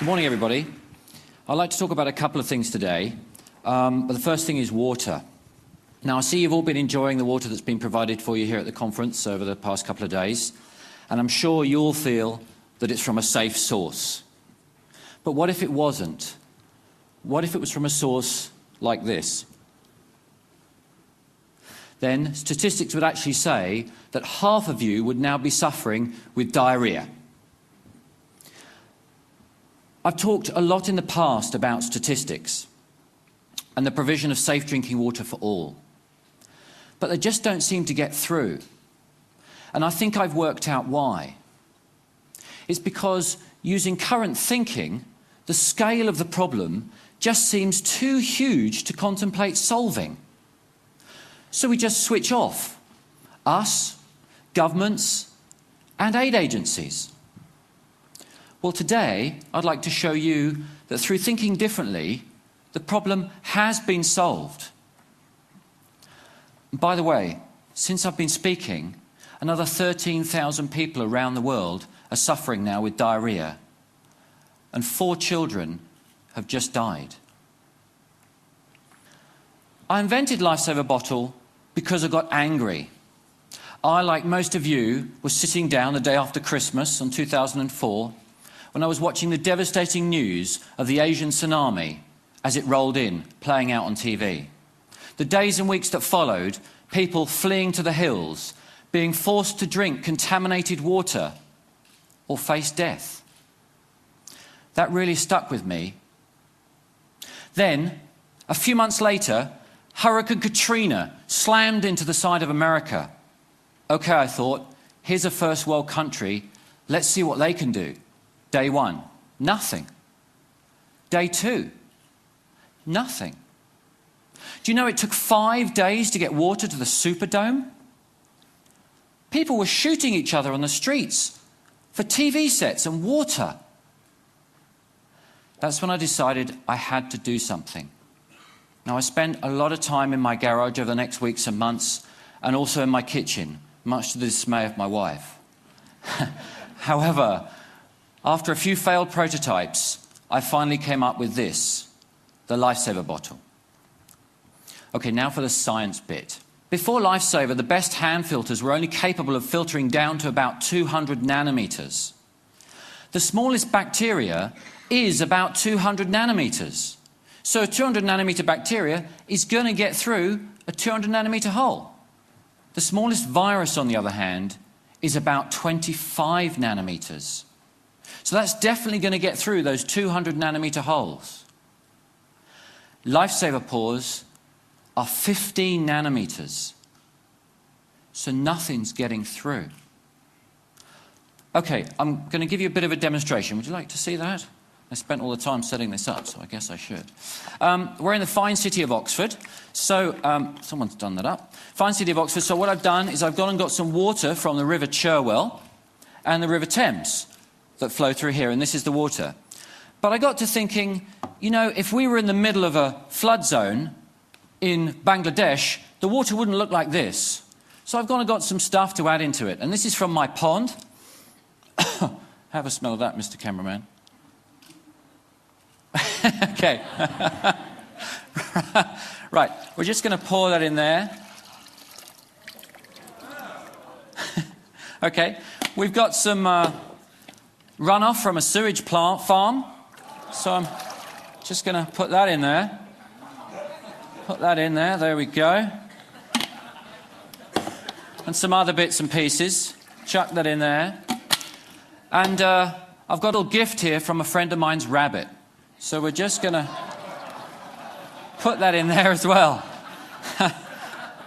Good morning, everybody. I'd like to talk about a couple of things today, but the first thing is water. Now, I see you've all been enjoying the water that's been provided for you here at the conference over the past couple of days, and I'm sure you'll feel that it's from a safe source. But what if it wasn't? What if it was from a source like this? Then statistics would actually say that half of you would now be suffering with diarrhea. I've talked a lot in the past about statistics and the provision of safe drinking water for all, but they just don't seem to get through. And I think I've worked out why. It's because using current thinking, the scale of the problem just seems too huge to contemplate solving. So we just switch off, us, governments, and aid agencies. Well, today, I'd like to show you that through thinking differently, the problem has been solved. And by the way, since I've been speaking, another 13,000 people around the world are suffering now with diarrhea, and 4 children have just died. I invented Lifesaver Bottle because I got angry. I, like most of you, was sitting down the day after Christmas in 2004 when I was watching the devastating news of the Asian tsunami as it rolled in, playing out on TV. The days and weeks that followed, people fleeing to the hills, being forced to drink contaminated water or face death. That really stuck with me. Then, a few months later, Hurricane Katrina slammed into the side of America. Okay, I thought, here's a first world country, let's see what they can do. Day 1, nothing. Day 2, nothing. Do you know it took 5 days to get water to the Superdome? People were shooting each other on the streets for TV sets and water. That's when I decided I had to do something. Now, I spent a lot of time in my garage over the next weeks and months, and also in my kitchen, much to the dismay of my wife. However, after a few failed prototypes, I finally came up with this, the Lifesaver Bottle. Okay, now for the science bit. Before Lifesaver, the best hand filters were only capable of filtering down to about 200 nanometers. The smallest bacteria is about 200 nanometers. So a 200 nanometer bacteria is going to get through a 200 nanometer hole. The smallest virus, on the other hand, is about 25 nanometers. So that's definitely going to get through those 200 nanometer holes. Lifesaver pores are 15 nanometers. So nothing's getting through. Okay, I'm going to give you a bit of a demonstration. Would you like to see that? I spent all the time setting this up, so I guess I should. We're in the fine city of Oxford. So, someone's done that up. Fine city of Oxford. So what I've done is I've gone and got some water from the River Cherwell and the River Thames that flow through here, and this is the water. But I got to thinking, you know, if we were in the middle of a flood zone in Bangladesh, the water wouldn't look like this. So I've gone and got some stuff to add into it. And this is from my pond. Have a smell of that, Mr. Cameraman. Okay. Right, we're just going to pour that in there. Okay, we've got some runoff from a sewage plant farm. So I'm just going to put that in there. Put that in there, there we go. And some other bits and pieces. Chuck that in there. And I've got a little gift here from a friend of mine's rabbit. So we're just going to put that in there as well.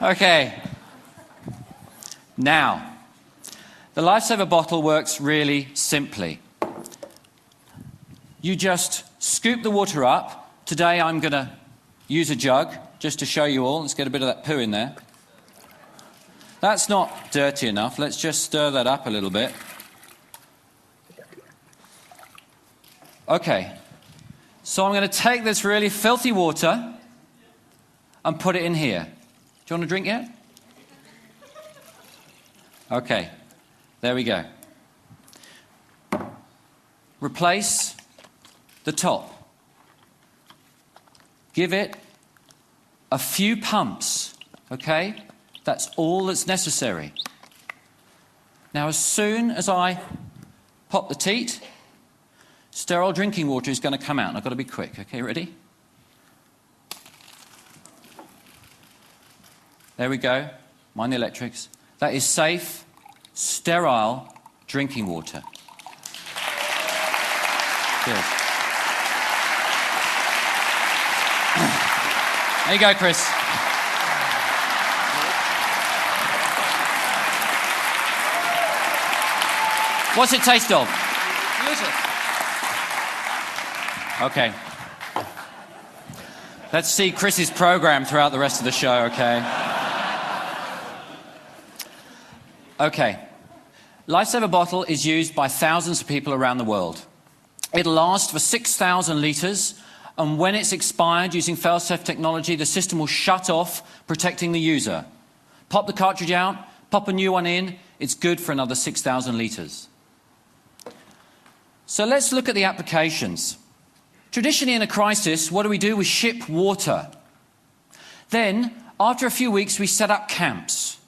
Okay. Now, the Lifesaver Bottle works really simply. You just scoop the water up. Today I'm going to use a jug just to show you all. Let's get a bit of that poo in there. That's not dirty enough. Let's just stir that up a little bit. Okay. So I'm going to take this really filthy water and put it in here. Do you want a drink yet? Okay, there we go. Replace the top. Give it a few pumps, okay? That's all that's necessary. Now, as soon as I pop the teat, sterile drinking water is going to come out. And I've got to be quick. Okay, ready? There we go. Mind the electrics. That is safe, sterile drinking water. Good. There you go, Chris. What's it taste of? Delicious. Okay. Let's see Chris's program throughout the rest of the show, okay? Okay. Lifesaver bottle is used by thousands of people around the world. It'll last for 6,000 litres, and when it's expired using fail-safe technology, the system will shut off, protecting the user. Pop the cartridge out, pop a new one in, it's good for another 6,000 litres. So let's look at the applications. Traditionally in a crisis, what do? We ship water. Then, after a few weeks, we set up camps.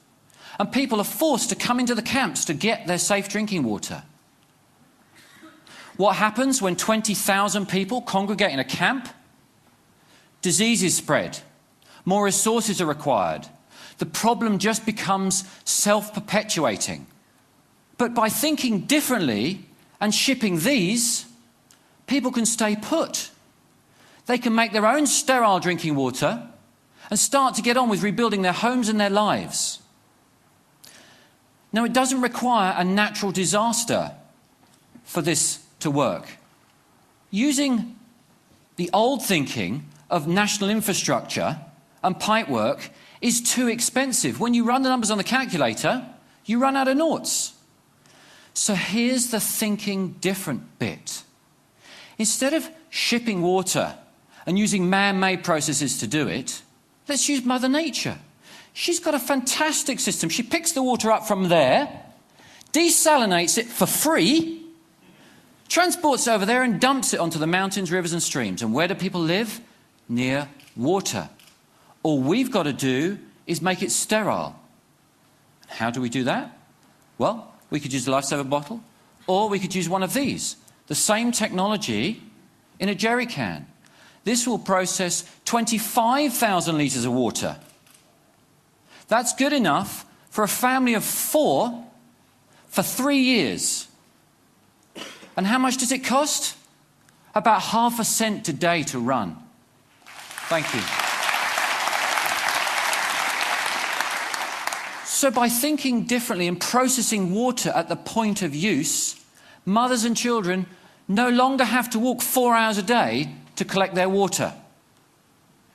And people are forced to come into the camps to get their safe drinking water. What happens when 20,000 people congregate in a camp? Diseases spread. More resources are required. The problem just becomes self-perpetuating. But by thinking differently and shipping these, people can stay put. They can make their own sterile drinking water and start to get on with rebuilding their homes and their lives. Now, it doesn't require a natural disaster for this to work. Using the old thinking of national infrastructure and pipework is too expensive. When you run the numbers on the calculator, you run out of noughts. So here's the thinking different bit. Instead of shipping water and using man-made processes to do it, let's use Mother Nature. She's got a fantastic system. She picks the water up from there, desalinates it for free, transports it over there and dumps it onto the mountains, rivers and streams. And where do people live? Near water. All we've got to do is make it sterile. How do we do that? Well, we could use a Lifesaver bottle, or we could use one of these. The same technology in a jerry can. This will process 25,000 litres of water. That's good enough for a family of 4 for 3 years. And how much does it cost? About ½ cent today to run. Thank you. So by thinking differently and processing water at the point of use, mothers and children no longer have to walk 4 hours a day to collect their water.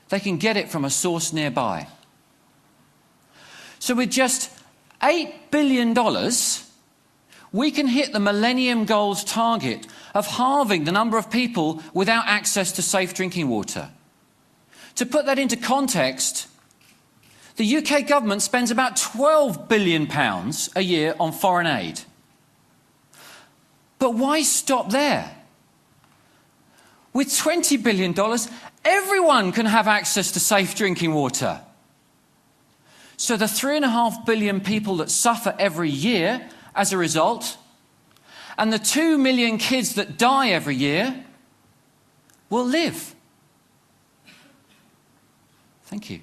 They can get it from a source nearby. So with just $8 billion, we can hit the Millennium Goals target of halving the number of people without access to safe drinking water. To put that into context, the UK government spends about £12 billion a year on foreign aid. But why stop there? With $20 billion, everyone can have access to safe drinking water. So the 3.5 billion people that suffer every year as a result, and the 2 million kids that die every year, will live. Thank you.